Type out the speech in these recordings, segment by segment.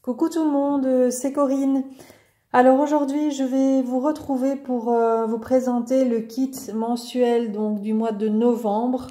Coucou tout le monde, c'est Corinne. Alors aujourd'hui, je vais vous retrouver pour vous présenter le kit mensuel donc du mois de novembre.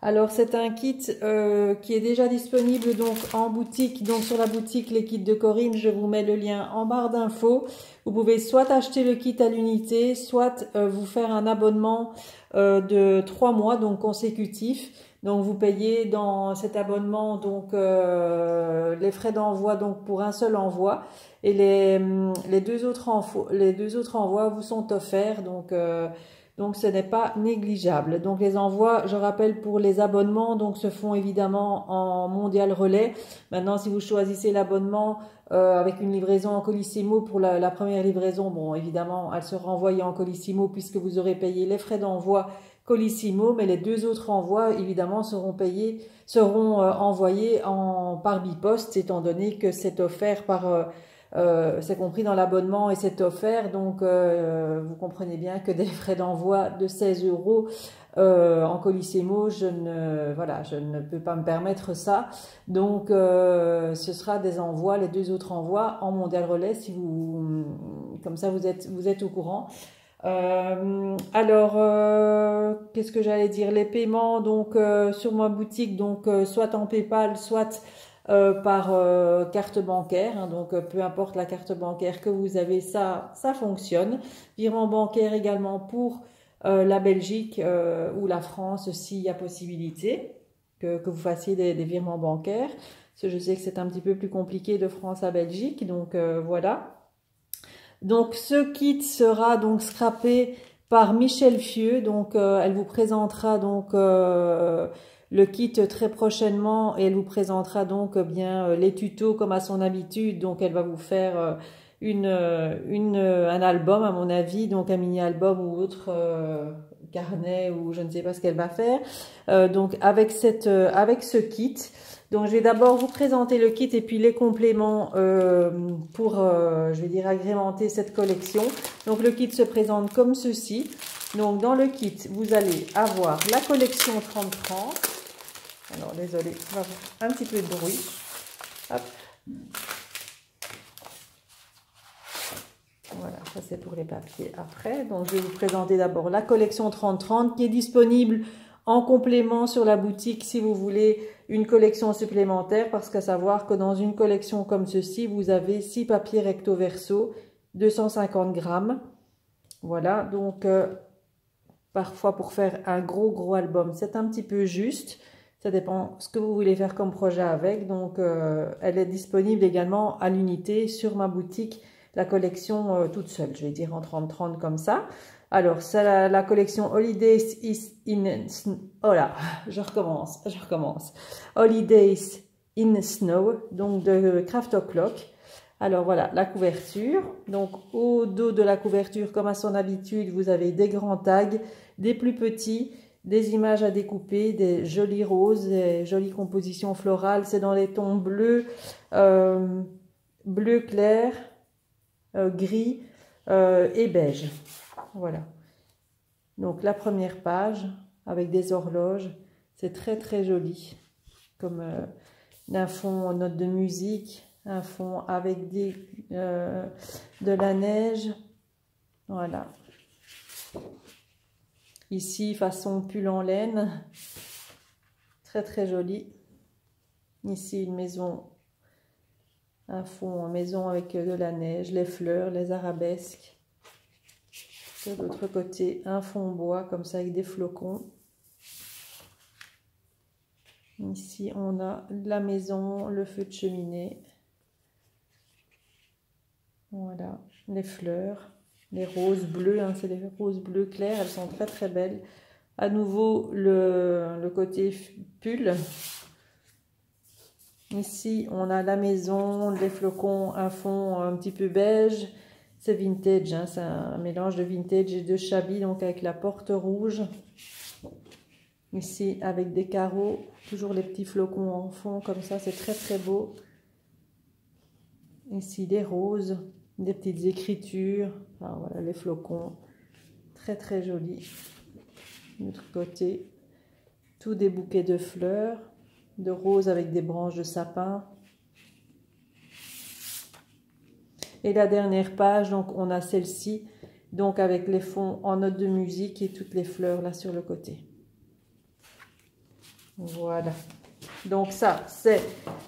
Alors c'est un kit qui est déjà disponible donc en boutique, donc sur la boutique Les Kits de Corinne. Je vous mets le lien en barre d'infos. Vous pouvez soit acheter le kit à l'unité, soit vous faire un abonnement de 3 mois donc consécutifs. Donc vous payez dans cet abonnement donc les frais d'envoi donc pour un seul envoi et les deux autres envois vous sont offerts donc ce n'est pas négligeable. Donc les envois, je rappelle pour les abonnements donc se font évidemment en mondial relais. Maintenant si vous choisissez l'abonnement avec une livraison en Colissimo pour la première livraison, bon évidemment elle sera envoyée en Colissimo puisque vous aurez payé les frais d'envoi Colissimo, mais les deux autres envois évidemment seront envoyés par biposte étant donné que c'est offert par c'est compris dans l'abonnement et c'est offert, donc vous comprenez bien que des frais d'envoi de 16 € en Colissimo, je ne peux pas me permettre ça. Donc ce sera des envois, les deux autres envois en mondial relais, comme ça vous êtes au courant. Qu'est-ce que j'allais dire? Les paiements donc sur ma boutique, donc soit en PayPal, soit par carte bancaire, hein, donc peu importe la carte bancaire que vous avez, ça fonctionne. Virement bancaire également pour la Belgique ou la France s'il y a possibilité que vous fassiez des virements bancaires. Parce que je sais que c'est un petit peu plus compliqué de France à Belgique, donc voilà. Donc ce kit sera donc scrappé par Michel Fieux, donc elle vous présentera donc le kit très prochainement et elle vous présentera donc bien les tutos comme à son habitude. Donc elle va vous faire un album à mon avis, donc un mini album ou autre carnet ou je ne sais pas ce qu'elle va faire. Donc avec ce kit. Donc je vais d'abord vous présenter le kit et puis les compléments pour, je vais dire, agrémenter cette collection. Donc le kit se présente comme ceci. Donc dans le kit, vous allez avoir la collection 30-30. Alors désolé, on va faire un petit peu de bruit. Hop. Voilà, ça c'est pour les papiers après. Donc je vais vous présenter d'abord la collection 30-30 qui est disponible en complément sur la boutique si vous voulez une collection supplémentaire, parce qu'à savoir que dans une collection comme ceci, vous avez 6 papiers recto verso, 250 grammes. Voilà, donc parfois pour faire un gros album, c'est un petit peu juste. Ça dépend ce que vous voulez faire comme projet avec. Donc elle est disponible également à l'unité sur ma boutique, la collection toute seule, je vais dire en 30-30 comme ça. Alors, c'est la collection Holidays oh là, je recommence. Holidays in Snow, donc de Craft O'Clock. Alors voilà, la couverture. Donc au dos de la couverture, comme à son habitude, vous avez des grands tags, des plus petits, des images à découper, des jolies roses, des jolies compositions florales. C'est dans les tons bleus, bleu clair, gris et beige. Voilà. Donc la première page avec des horloges, c'est très joli. Comme un fond en note de musique, un fond avec de la neige. Voilà. Ici, façon pull en laine. Très joli. Ici, une maison, un fond en maison avec de la neige, les fleurs, les arabesques. De l'autre côté, un fond bois comme ça avec des flocons. Ici, on a la maison, le feu de cheminée. Voilà, les fleurs, les roses bleues, hein, c'est les roses bleues claires, elles sont très belles. À nouveau, le côté pull. Ici, on a la maison, les flocons, un fond un petit peu beige. C'est vintage, hein, c'est un mélange de vintage et de shabby, donc avec la porte rouge. Ici, avec des carreaux, toujours les petits flocons en fond, comme ça, c'est très beau. Ici, des roses, des petites écritures. Enfin, voilà, les flocons, très joli. De l'autre côté, tous des bouquets de fleurs, de roses avec des branches de sapin. Et la dernière page, donc on a celle-ci, donc avec les fonds en notes de musique et toutes les fleurs là sur le côté. Voilà. Donc ça, c'est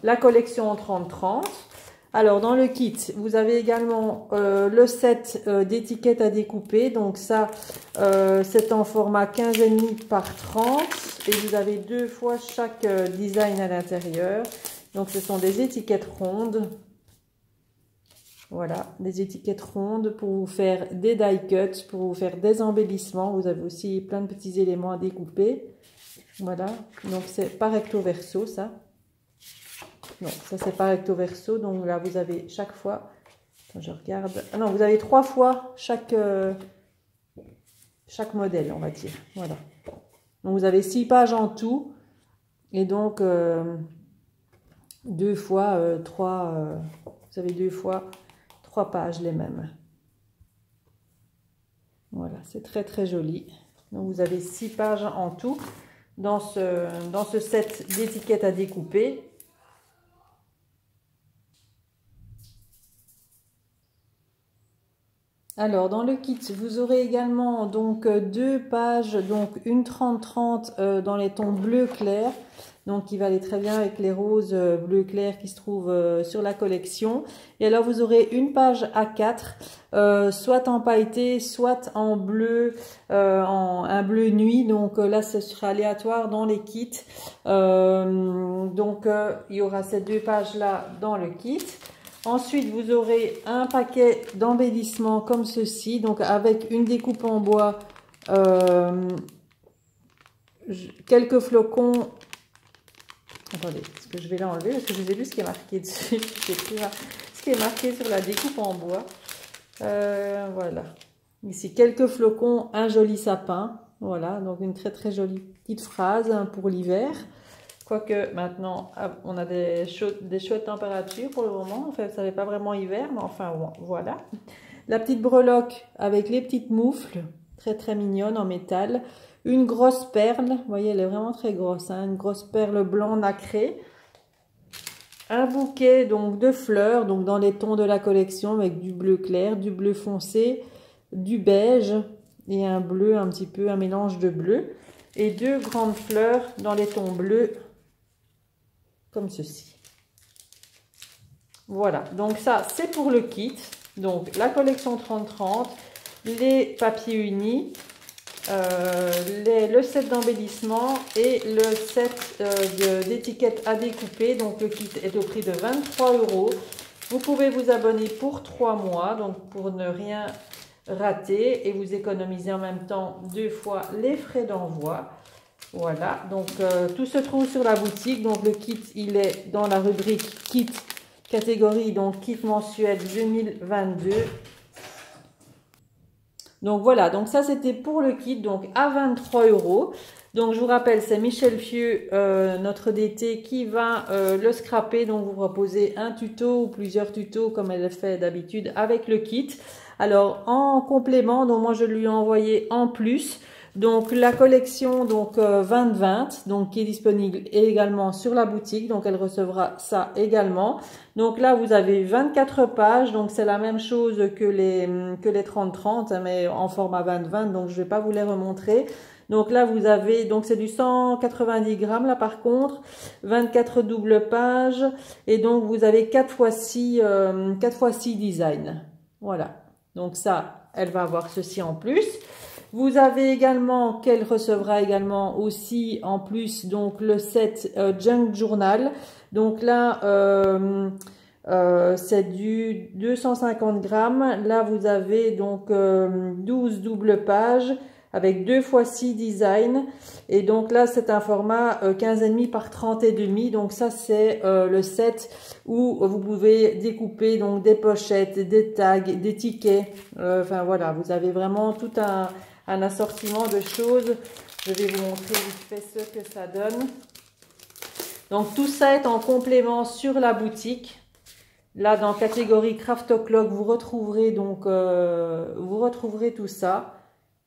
la collection 30-30. Alors dans le kit, vous avez également le set d'étiquettes à découper. Donc ça, c'est en format 15,5 par 30. Et vous avez 2 fois chaque design à l'intérieur. Donc ce sont des étiquettes rondes. Voilà, des étiquettes rondes pour vous faire des die cuts, pour vous faire des embellissements. Vous avez aussi plein de petits éléments à découper. Voilà, donc c'est par recto verso ça. Non, ça c'est par recto verso. Donc là vous avez chaque fois, quand je regarde, ah non, vous avez 3 fois chaque modèle, on va dire. Voilà. Donc vous avez 6 pages en tout. Et donc 2 fois 3, vous avez 2 fois 3 pages les mêmes. Voilà, c'est très très joli. Donc vous avez 6 pages en tout dans ce set d'étiquettes à découper. Alors dans le kit, vous aurez également donc 2 pages, donc une 30-30 dans les tons bleu clair, donc qui va aller très bien avec les roses bleu clair qui se trouvent sur la collection. Et alors vous aurez une page A4, soit en pailleté, soit en bleu, un bleu nuit. Donc là ce sera aléatoire dans les kits. Donc il y aura ces 2 pages là dans le kit. Ensuite, vous aurez un paquet d'embellissements comme ceci, donc avec une découpe en bois, quelques flocons. Attendez, est-ce que je vais l'enlever parce que je vous ai vu ce qui est marqué dessus. Je sais plus ce qui est marqué sur la découpe en bois. Voilà. Ici, quelques flocons, un joli sapin. Voilà, donc une très très jolie petite phrase pour l'hiver. Quoique maintenant, on a des chouettes températures pour le moment. En fait, ça n'est pas vraiment hiver, mais enfin, voilà. La petite breloque avec les petites moufles, très très mignonne en métal. Une grosse perle, vous voyez, elle est vraiment très grosse, hein, une grosse perle blanc nacré. Un bouquet donc de fleurs, donc dans les tons de la collection avec du bleu clair, du bleu foncé, du beige et un bleu un petit peu, un mélange de bleu. Et 2 grandes fleurs dans les tons bleus. Comme ceci. Voilà, donc ça c'est pour le kit. Donc la collection 30-30, les papiers unis, le set d'embellissement et le set d'étiquettes à découper. Donc le kit est au prix de 23 €. Vous pouvez vous abonner pour 3 mois, donc pour ne rien rater et vous économiser en même temps 2 fois les frais d'envoi. Voilà, donc tout se trouve sur la boutique. Donc le kit, il est dans la rubrique kit catégorie, donc kit mensuel 2022. Donc voilà, donc ça c'était pour le kit, donc à 23 €. Donc je vous rappelle, c'est Michel Fieux, notre DT, qui va le scraper. Donc vous proposez un tuto ou plusieurs tutos comme elle le fait d'habitude avec le kit. Alors en complément, donc moi je lui ai envoyé en plus donc la collection donc 2020, donc qui est disponible également sur la boutique, donc elle recevra ça également. Donc là vous avez 24 pages, donc c'est la même chose que les 30-30 mais en format 20-20, donc je vais pas vous les remontrer. Donc là vous avez, donc c'est du 190 grammes là par contre, 24 doubles pages et donc vous avez 4 x 6 designs. Voilà, donc ça elle va avoir ceci en plus. Vous avez également, qu'elle recevra également aussi en plus, donc le set Junk Journal. Donc là, c'est du 250 grammes. Là, vous avez donc 12 doubles pages avec 2 x 6 designs. Et donc là, c'est un format 15,5 par 30,5. Donc ça, c'est le set où vous pouvez découper donc des pochettes, des tags, des tickets. Enfin voilà, vous avez vraiment tout un assortiment de choses. Je vais vous montrer vite fait ce que ça donne. Donc tout ça est en complément sur la boutique. Là dans catégorie Craft O'Clock, vous retrouverez donc tout ça.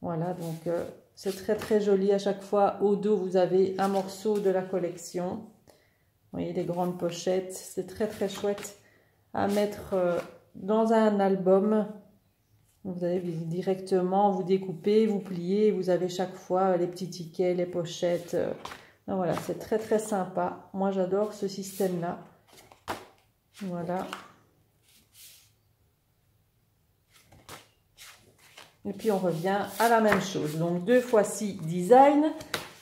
Voilà, donc c'est très très joli. À chaque fois au dos vous avez un morceau de la collection. Vous voyez les grandes pochettes, c'est très très chouette à mettre dans un album. Vous avez directement, vous découpez, vous pliez, vous avez chaque fois les petits tickets, les pochettes. Voilà, c'est très très sympa. Moi j'adore ce système-là. Voilà. Et puis on revient à la même chose. Donc 2 x 6 design.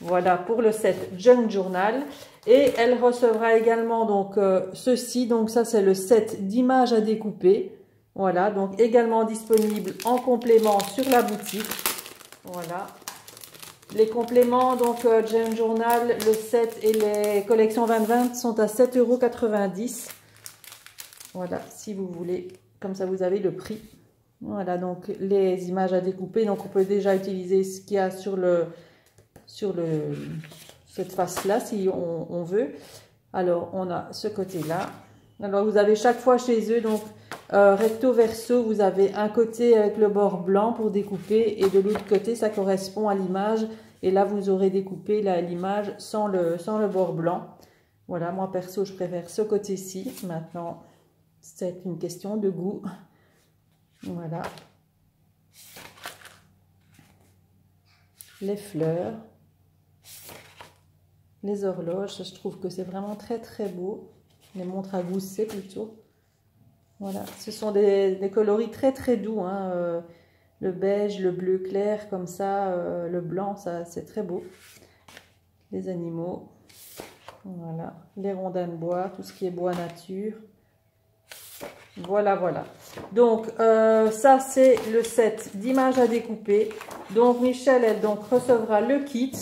Voilà pour le set Junk Journal. Et elle recevra également donc ceci. Donc ça c'est le set d'images à découper. Voilà, donc également disponible en complément sur la boutique. Voilà. Les compléments, donc Junk Journal, le set et les collections 2020 sont à 7,90 €. Voilà, si vous voulez. Comme ça, vous avez le prix. Voilà, donc les images à découper. Donc, on peut déjà utiliser ce qu'il y a sur cette face-là, si on veut. Alors, on a ce côté-là. Alors, vous avez chaque fois chez eux, donc, recto verso, vous avez un côté avec le bord blanc pour découper. Et de l'autre côté, ça correspond à l'image. Et là, vous aurez découpé l'image sans le bord blanc. Voilà, moi, perso, je préfère ce côté-ci. Maintenant, c'est une question de goût. Voilà. Les fleurs. Les horloges. Je trouve que c'est vraiment très, très beau. Les montres à gousset plutôt. Voilà. Ce sont des coloris très, très doux. Hein. Le beige, le bleu clair, comme ça. Le blanc, ça c'est très beau. Les animaux. Voilà. Les rondins de bois. Tout ce qui est bois nature. Voilà, voilà. Donc, ça, c'est le set d'images à découper. Donc, Michel, elle donc recevra le kit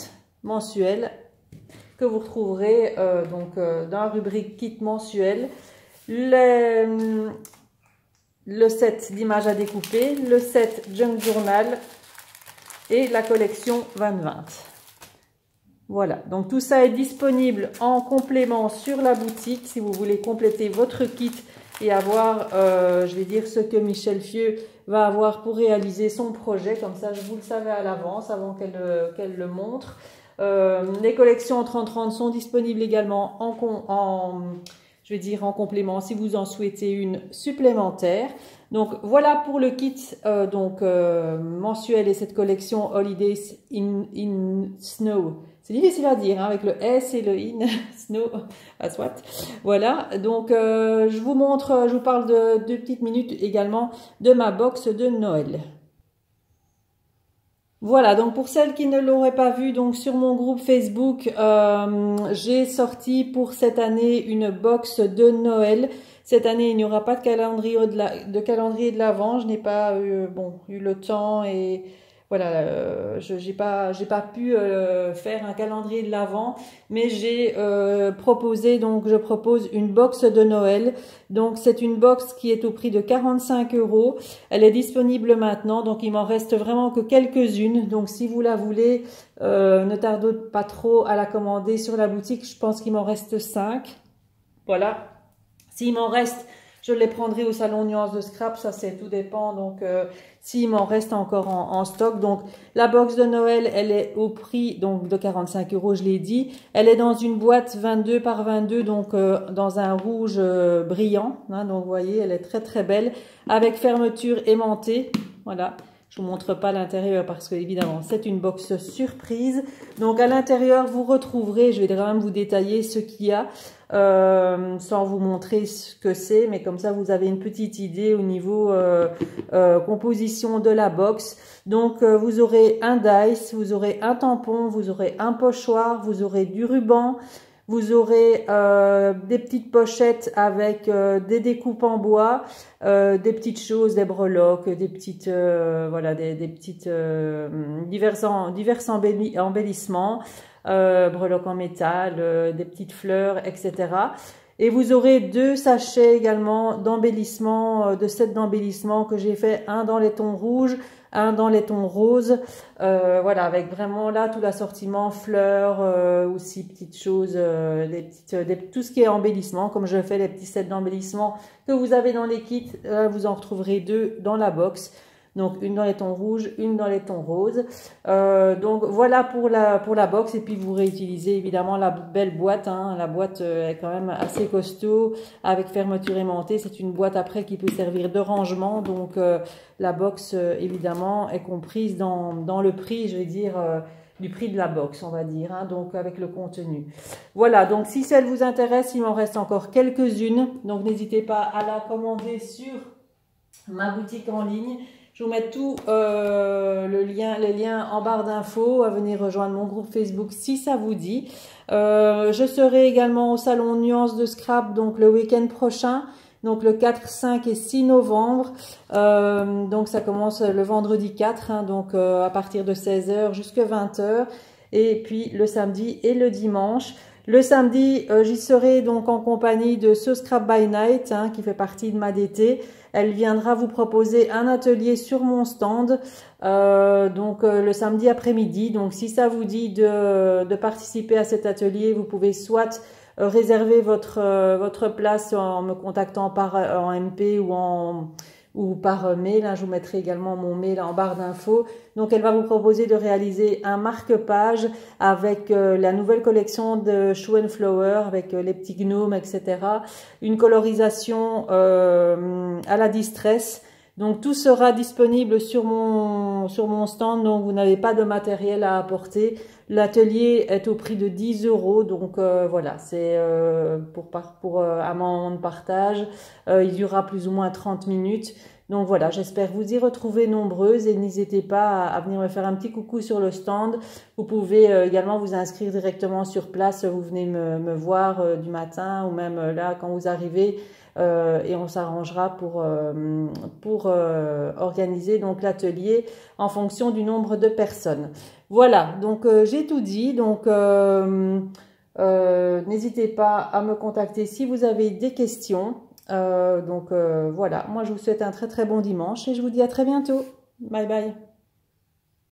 mensuel que vous retrouverez dans la rubrique kit mensuel. Le set d'images à découper, le set Junk Journal et la collection 2020. Voilà, donc tout ça est disponible en complément sur la boutique si vous voulez compléter votre kit et avoir, je vais dire, ce que Michel Fieux va avoir pour réaliser son projet. Comme ça, vous le savez à l'avance, avant qu'elle le montre. Les collections en 30-30 sont disponibles également je vais dire, en complément si vous en souhaitez une supplémentaire. Donc, voilà pour le kit mensuel et cette collection Holidays in Snow. C'est difficile à dire, hein, avec le S et le in, snow, à soit. Voilà, donc je vous parle de 2 petites minutes également de ma box de Noël. Voilà, donc pour celles qui ne l'auraient pas vu, donc sur mon groupe Facebook, j'ai sorti pour cette année une box de Noël. Cette année, il n'y aura pas de calendrier de l'Avent. Je n'ai pas eu le temps et voilà, j'ai pas pu faire un calendrier de l'Avent, mais je propose une box de Noël. Donc c'est une box qui est au prix de 45 €. Elle est disponible maintenant, donc il m'en reste vraiment que quelques-unes. Donc si vous la voulez, ne tardez pas trop à la commander sur la boutique. Je pense qu'il m'en reste 5. Voilà. S'il m'en reste, je les prendrai au salon Nuance de Scrap, ça c'est tout dépend. Donc s'il m'en reste encore en stock. Donc la box de Noël, elle est au prix donc de 45 €, je l'ai dit. Elle est dans une boîte 22 par 22, donc dans un rouge brillant. Hein, donc vous voyez, elle est très très belle, avec fermeture aimantée. Voilà. Je vous montre pas l'intérieur parce que évidemment c'est une box surprise. Donc à l'intérieur vous retrouverez, je vais quand même vous détailler ce qu'il y a sans vous montrer ce que c'est, mais comme ça vous avez une petite idée au niveau composition de la box. Donc vous aurez un dice, vous aurez un tampon, vous aurez un pochoir, vous aurez du ruban. Vous aurez des petites pochettes avec des découpes en bois, des petites choses, des breloques, des petites voilà, des petites divers embellissements, breloques en métal, des petites fleurs, etc. Et vous aurez 2 sachets également d'embellissement, de sets d'embellissement que j'ai fait, un dans les tons rouges, un dans les tons roses, voilà, avec vraiment là tout l'assortiment fleurs, aussi petites choses, tout ce qui est embellissement, comme je fais les petits sets d'embellissement que vous avez dans les kits, vous en retrouverez 2 dans la box. Donc une dans les tons rouges, une dans les tons roses. Donc voilà pour la box. Et puis vous réutilisez évidemment la belle boîte. Hein. La boîte est quand même assez costaud avec fermeture aimantée. C'est une boîte après qui peut servir de rangement. Donc la box évidemment est comprise dans le prix, je vais dire, du prix de la box, on va dire, hein, donc avec le contenu. Voilà, donc si celle vous intéresse, il m'en reste encore quelques-unes. Donc n'hésitez pas à la commander sur ma boutique en ligne. Je vous mets tout les liens en barre d'infos, à venir rejoindre mon groupe Facebook si ça vous dit. Je serai également au salon Nuances de Scrap, donc le week-end prochain. Donc le 4, 5 et 6 novembre, donc ça commence le vendredi 4, hein, donc à partir de 16 h jusqu'à 20 h, et puis le samedi et le dimanche. Le samedi, j'y serai donc en compagnie de So Scrap by Night, hein, qui fait partie de ma DT. Elle viendra vous proposer un atelier sur mon stand, donc le samedi après-midi. Donc si ça vous dit de participer à cet atelier, vous pouvez soit réservez votre place en me contactant en MP ou par mail. Hein, je vous mettrai également mon mail en barre d'infos. Donc elle va vous proposer de réaliser un marque-page avec la nouvelle collection de Shoe and Flower avec les petits gnomes, etc. Une colorisation à la distress. Donc tout sera disponible sur mon stand, donc vous n'avez pas de matériel à apporter. L'atelier est au prix de 10 €, donc voilà, c'est pour un moment de partage. Il durera plus ou moins 30 minutes. Donc voilà, j'espère vous y retrouver nombreuses et n'hésitez pas à venir me faire un petit coucou sur le stand. Vous pouvez également vous inscrire directement sur place, vous venez me voir du matin ou même là quand vous arrivez. Et on s'arrangera pour organiser donc l'atelier en fonction du nombre de personnes. Voilà, donc j'ai tout dit. Donc n'hésitez pas à me contacter si vous avez des questions. Voilà, moi je vous souhaite un très très bon dimanche et je vous dis à très bientôt. Bye bye.